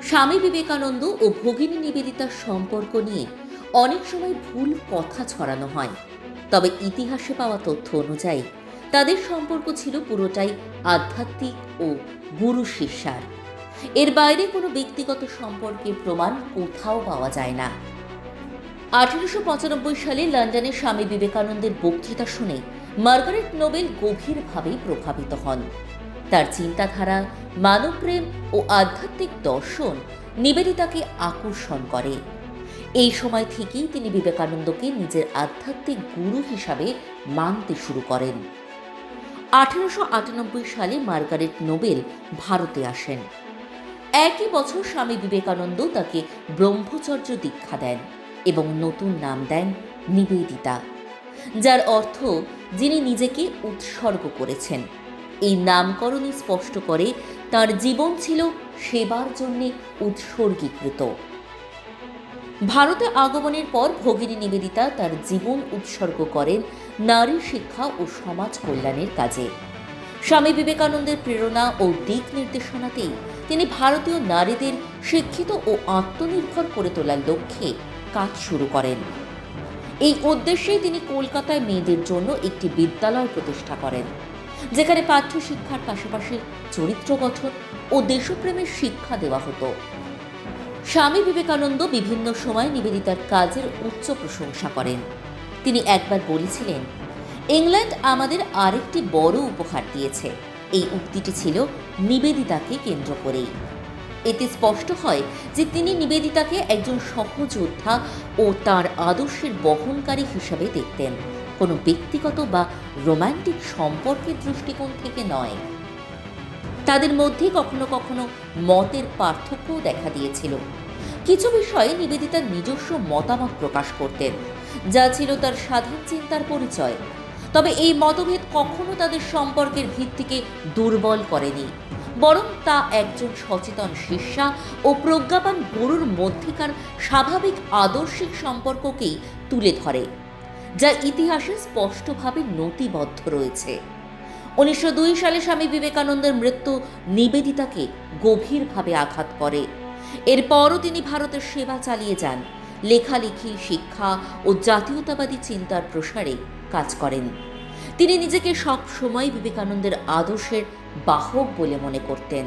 স্বামী বিবেকানন্দ ও ভগিনী নিবেদিতার সম্পর্ক নিয়ে অনেক সময় ভুল কথা ছড়ানো হয়। তবে ইতিহাসে পাওয়া তথ্য অনুযায়ী তাদের সম্পর্ক ছিল পুরোটাই আধ্যাত্মিক ও গুরু শিষ্যার। এর বাইরে কোনো ব্যক্তিগত সম্পর্কের প্রমাণ কোথাও পাওয়া যায় না। 1895 সালে লন্ডনে স্বামী বিবেকানন্দের বক্তৃতা শুনে মার্গারেট নোবেল গভীরভাবে প্রভাবিত হন। তার চিন্তাধারা, মানবপ্রেম ও আধ্যাত্মিক দর্শন নিবেদিতাকে আকর্ষণ করে। এই সময় থেকেই তিনি বিবেকানন্দকে নিজের আধ্যাত্মিক গুরু হিসাবে মানতে শুরু করেন। 1898 সালে মার্গারেট নোবেল ভারতে আসেন। একই বছর স্বামী বিবেকানন্দ তাকে ব্রহ্মচর্য দীক্ষা দেন এবং নতুন নাম দেন নিবেদিতা, যার অর্থ যিনি নিজেকে উৎসর্গ করেছেন। এই নামকরণই স্পষ্ট করে তার জীবন ছিল সেবার জন্য উৎসর্গীকৃত। ভারতে আগমনের পর ভগিনী নিবেদিতা তার জীবন উৎসর্গ করেন নারী শিক্ষা ও সমাজ কল্যাণের কাজে। স্বামী বিবেকানন্দের প্রেরণা ও দিক নির্দেশনাতেই তিনি ভারতীয় নারীদের শিক্ষিত ও আত্মনির্ভর করে তোলার লক্ষ্যে কাজ শুরু করেন। এই উদ্দেশ্যে তিনি কলকাতায় মেয়েদের জন্য একটি বিদ্যালয় প্রতিষ্ঠা করেন, যেখানে পাঠ্য শিক্ষার পাশাপাশি চরিত্র গঠন ও দেশপ্রেমের শিক্ষা দেওয়া হতো। স্বামী বিবেকানন্দ বিভিন্ন সময় নিবেদিতার কাজের উচ্চ প্রশংসা করেন। তিনি একবার বলেছিলেন, ইংল্যান্ড আমাদের আরেকটি বড় উপহার দিয়েছে। এই উক্তিটি ছিল নিবেদিতাকে কেন্দ্র করেই। এতে স্পষ্ট হয় যে তিনি নিবেদিতাকে একজন সহযোদ্ধা ও তার আদর্শের বহনকারী হিসাবে দেখতেন, কোনো ব্যক্তিগত বা রোমান্টিক সম্পর্কের দৃষ্টিকোণ থেকে নয়। তাদের মধ্যে কখনো কখনো মতের পার্থক্যও দেখা দিয়েছিল। কিছু বিষয়ে নিবেদিতা নিজস্ব মতামত প্রকাশ করতেন, যা ছিল তার স্বাধীন চিন্তার পরিচয়। তবে এই মতভেদ কখনো তাদের সম্পর্কের ভিত্তিকে দুর্বল করেনি, বরং তা একজন সচেতন শিষ্যা ও প্রজ্ঞাবান গুরুর মধ্যেকার স্বাভাবিক আদর্শিক সম্পর্ককেই তুলে ধরে, যা ইতিহাসে স্পষ্টভাবে নথিবদ্ধ রয়েছে। 1902 সালে স্বামী বিবেকানন্দের মৃত্যু নিবেদিতাকে গভীরভাবে আঘাত করে। এরপরও তিনি ভারতের সেবা চালিয়ে যান, লেখালেখি, শিক্ষা ও জাতীয়তাবাদী চিন্তার প্রসারে কাজ করেন। তিনি নিজেকে সব সময় বিবেকানন্দের আদর্শের বাহক বলে মনে করতেন।